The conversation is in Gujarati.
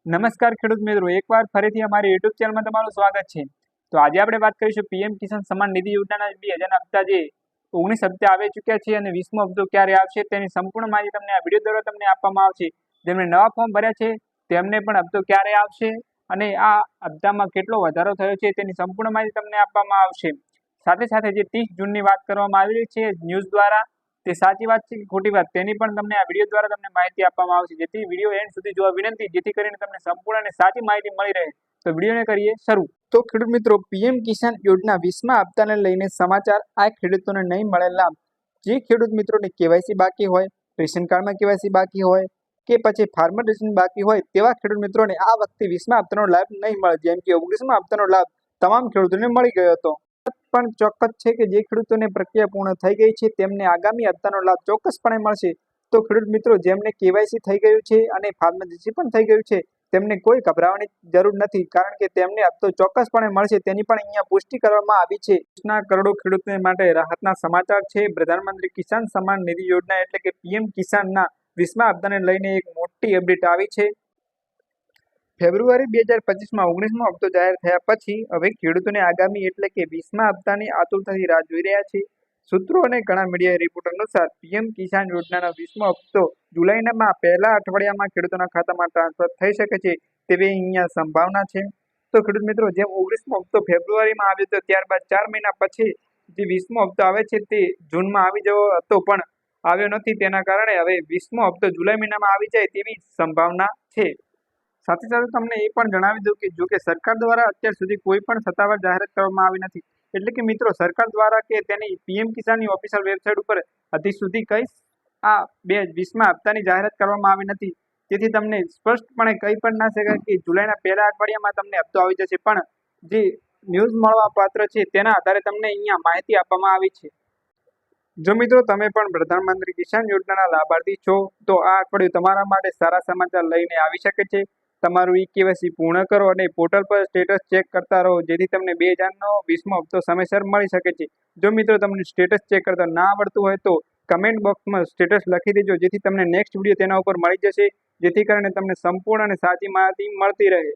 નમસ્કાર ખેડૂત મિત્રો, એકવાર ફરીથી અમારી યુટ્યુબ ચેનલમાં તમારું સ્વાગત છે। તો આજે આપણે વાત કરીશું પીએમ કિસાન સન્માન નિધિ યોજનાના 2000 હપ્તા જે 19 હપ્તા આવી ચૂક્યા છે અને 20મો હપ્તો ક્યારે આવશે તેની સંપૂર્ણ માહિતી તમને આ વિડીયો દ્વારા તમને આપવામાં આવશે। જેમણે નવા ફોર્મ ભર્યા છે તેમને પણ હપ્તો ક્યારે આવશે અને આ હપ્તામાં કેટલો વધારો થયો છે તેની સંપૂર્ણ માહિતી તમને આપવામાં આવશે। સાથે સાથે જે 30 જૂનની વાત કરવામાં આવી રહી છે ન્યૂઝ દ્વારા, તે સાચી વાત છે કે ખોટી વાત તેની પણ તમને આ વિડીયો દ્વારા તમને માહિતી આપવામાં આવશે। જેથી વિડીયો એન્ડ સુધી જોવા વિનંતી, જેથી કરીને તમને સંપૂર્ણ અને સાચી માહિતી મળી રહે। તો વિડીયોને કરીએ શરૂ। તો ખેડૂત મિત્રો, પીએમ કિસાન યોજના 20મા હપ્તાને લઈને સમાચાર। આ ખેડૂતોને નહીં મળે લાભ। જે ખેડૂત મિત્રોને કેવાયસી બાકી હોય, રેશન કાર્ડમાં કેવાયસી બાકી હોય કે પછી ફાર્મર રેશન બાકી હોય તેવા ખેડૂત મિત્રોને આ વખતે 20મા હપ્તાનો લાભ નહીં મળે, જેમ કે 19મા હપ્તાનો લાભ તમામ ખેડૂતોને મળી ગયો હતો। પણ ચોક્કસ છે કે જે ખેડૂતોને પ્રક્રિયા પૂર્ણ થઈ ગઈ છે તેમને આગામી હપ્તાનો લાભ ચોક્કસપણે મળશે। તો ખેડૂત મિત્રો, જેમને કેવાયસી થઈ ગયું છે અને ફાર્મર પણ થઈ ગયું છે તેમને કોઈ ગભરાવાની જરૂર નથી, કારણ કે તેમને હપ્તો ચોક્કસપણે મળશે તેની પણ અહીંયા પુષ્ટિ કરવામાં આવી છે। દેશના કરોડો ખેડૂતો માટે રાહતના સમાચાર છે। પ્રધાનમંત્રી કિસાન સન્માન નિધિ યોજના એટલે કે પીએમ કિસાનના 20મા હપ્તાને લઈને એક મોટી અપડેટ આવી છે। ફેબ્રુઆરી 2025માં 19મો હપ્તો જાહેર થયા પછી હવે ખેડૂતોને આગામી એટલે કે 20મા હપ્તાની આતુરતાથી રાહ જોઈ રહ્યા છે। સૂત્રો અને ઘણા મીડિયા રિપોર્ટ અનુસાર પીએમ કિસાન યોજનાનો 20મો હપ્તો જુલાઈના પહેલા અઠવાડિયામાં ખેડૂતોના ખાતામાં ટ્રાન્સફર થઈ શકે છે તેવી અહીંયા સંભાવના છે। તો ખેડૂત મિત્રો, જેમ 19મો હપ્તો ફેબ્રુઆરીમાં આવ્યો હતો ત્યારબાદ 4 મહિના પછી જે 20મો હપ્તો આવે છે તે જૂનમાં આવી જવો હતો પણ આવ્યો નથી, તેના કારણે હવે 20મો હપ્તો જુલાઈ મહિનામાં આવી જાય તેવી સંભાવના છે। સાથે સાથે તમને એ પણ જણાવી દઉં કે જો કે સરકાર દ્વારા અત્યાર સુધી કોઈ પણ સત્તાવાર જાહેરાત કરવામાં આવી નથી, એટલે કે મિત્રો સરકાર દ્વારા કે તેની પીએમ કિસાનની ઓફિશિયલ વેબસાઇટ ઉપર હજી સુધી કઈ આ 20મા હપ્તાની જાહેરાત કરવામાં આવી નથી। તેથી તમને સ્પષ્ટપણે કહી પણ ના શકાય કે જુલાઈના પહેલા અઠવાડિયામાં તમને હપ્તો આવી જશે, પણ જે ન્યૂઝ મળવા પાત્ર છે તેના આધારે તમને અહીંયા માહિતી આપવામાં આવી છે। જો મિત્રો તમે પણ પ્રધાનમંત્રી કિસાન યોજનાના લાભાર્થી છો તો આ અઠવાડિયું તમારા માટે સારા સમાચાર લઈને આવી શકે છે। તમારું કેવાયસી પૂર્ણ કરો અને પોર્ટલ પર સ્ટેટસ ચેક કરતા રહો, જેથી તમને 2000નો 20મો હપ્તો સમયસર મળી શકે છે। જો મિત્રો તમને સ્ટેટસ ચેક કરતા ના આવડતું હોય તો કમેન્ટ બોક્સમાં સ્ટેટસ લખી દેજો, જેથી તમને નેક્સ્ટ વિડીયો તેના ઉપર મળી જશે, જેથી કરીને તમને સંપૂર્ણ અને સાચી માહિતી મળતી રહે।